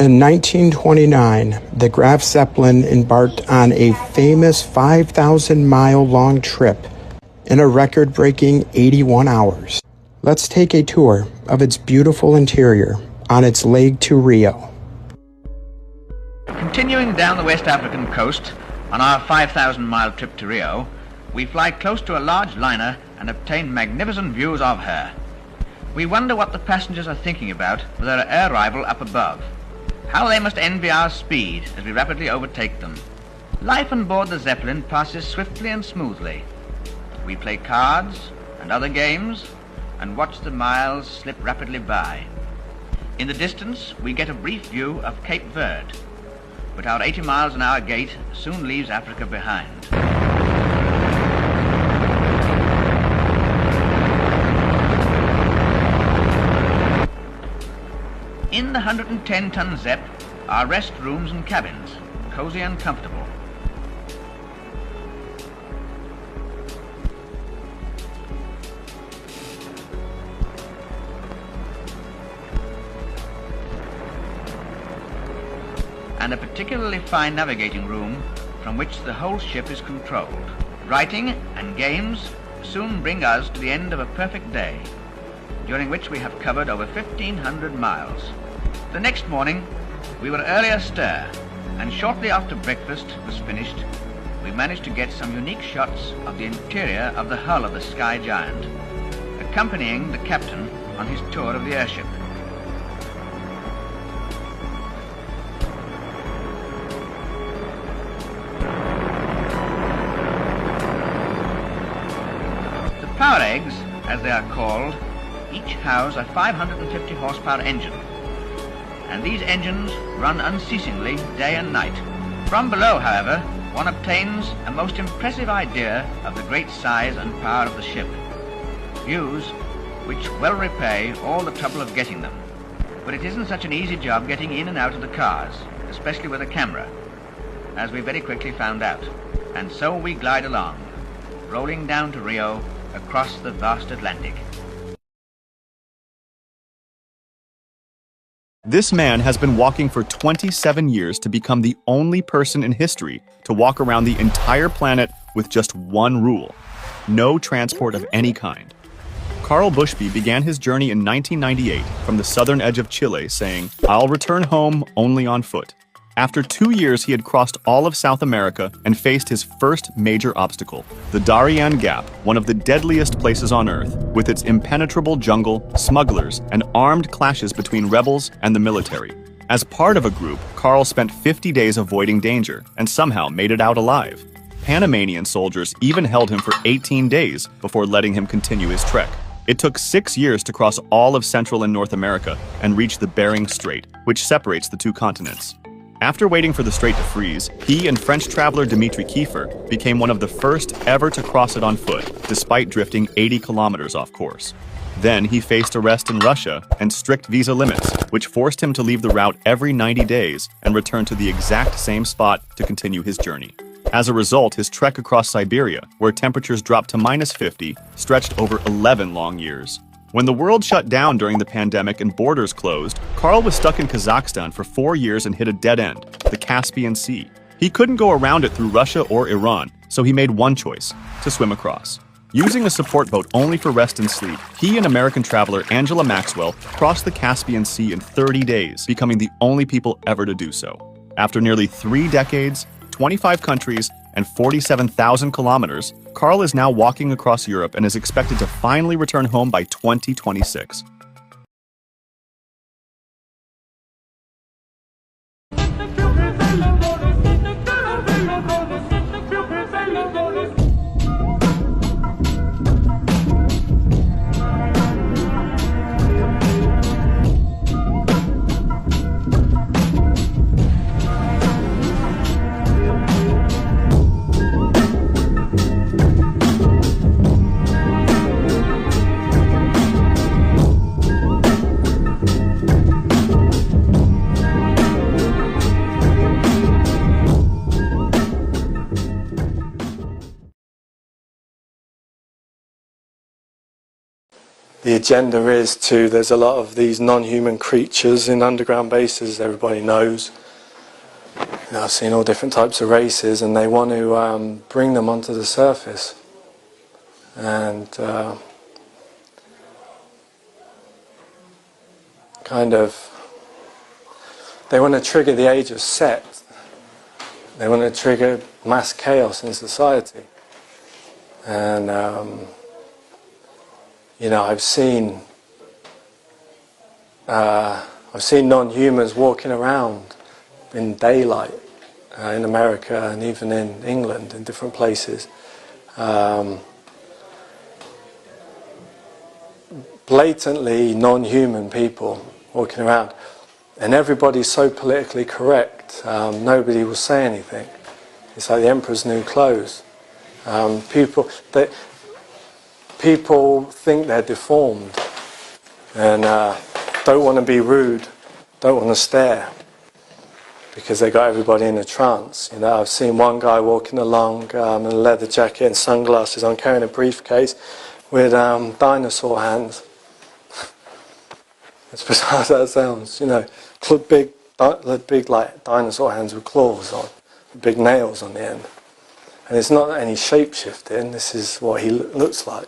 In 1929, the Graf Zeppelin embarked on a famous 5,000-mile-long trip in a record-breaking 81 hours. Let's take a tour of its beautiful interior on its leg to Rio. Continuing down the West African coast on our 5,000-mile trip to Rio, we fly close to a large liner and obtain magnificent views of her. We wonder what the passengers are thinking about with their air rival up above. How they must envy our speed as we rapidly overtake them. Life on board the Zeppelin passes swiftly and smoothly. We play cards and other games and watch the miles slip rapidly by. In the distance, we get a brief view of Cape Verde, but our 80 miles an hour gait soon leaves Africa behind. In the 110-ton Zepp are rest rooms and cabins, cozy and comfortable. And a particularly fine navigating room from which the whole ship is controlled. Writing and games soon bring us to the end of a perfect day, during which we have covered over 1,500 miles. The next morning, we were early astir, and shortly after breakfast was finished, we managed to get some unique shots of the interior of the hull of the Sky Giant, accompanying the captain on his tour of the airship. The power eggs, as they are called, each house a 550 horsepower engine, and these engines run unceasingly day and night. From below, however, one obtains a most impressive idea of the great size and power of the ship, views which well repay all the trouble of getting them. But it isn't such an easy job getting in and out of the cars, especially with a camera, as we very quickly found out. And so we glide along, rolling down to Rio across the vast Atlantic. This man has been walking for 27 years to become the only person in history to walk around the entire planet with just one rule: no transport of any kind. Karl Bushby began his journey in 1998 from the southern edge of Chile, saying, "I'll return home only on foot." After 2 years, he had crossed all of South America and faced his first major obstacle, the Darien Gap, one of the deadliest places on Earth, with its impenetrable jungle, smugglers, and armed clashes between rebels and the military. As part of a group, Karl spent 50 days avoiding danger and somehow made it out alive. Panamanian soldiers even held him for 18 days before letting him continue his trek. It took 6 years to cross all of Central and North America and reach the Bering Strait, which separates the two continents. After waiting for the strait to freeze, he and French traveler Dimitri Kiefer became one of the first ever to cross it on foot, despite drifting 80 kilometers off course. Then he faced arrest in Russia and strict visa limits, which forced him to leave the route every 90 days and return to the exact same spot to continue his journey. As a result, his trek across Siberia, where temperatures dropped to -50, stretched over 11 long years. When the world shut down during the pandemic and borders closed, Karl was stuck in Kazakhstan for 4 years and hit a dead end, the Caspian Sea. He couldn't go around it through Russia or Iran, so he made one choice: to swim across. Using a support boat only for rest and sleep, he and American traveler Angela Maxwell crossed the Caspian Sea in 30 days, becoming the only people ever to do so. After nearly 3 decades, 25 countries, and 47,000 kilometers, Karl is now walking across Europe and is expected to finally return home by 2026. the agenda is to, there's a lot of these non-human creatures in underground bases, everybody knows. You know, I've seen all different types of races, and they want to bring them onto the surface. And kind of, they want to trigger the age of Set. They want to trigger mass chaos in society. And, you know, I've seen non-humans walking around in daylight in America and even in England, in different places. Blatantly non-human people walking around. And everybody's so politically correct, nobody will say anything. It's like the emperor's new clothes. People think they're deformed and don't want to be rude, don't want to stare, because they got everybody in a trance. You know, I've seen one guy walking along in a leather jacket and sunglasses on, carrying a briefcase with dinosaur hands. As bizarre as that sounds, you know, big like dinosaur hands with claws on, big nails on the end. And it's not any shape shifting, this is what he looks like.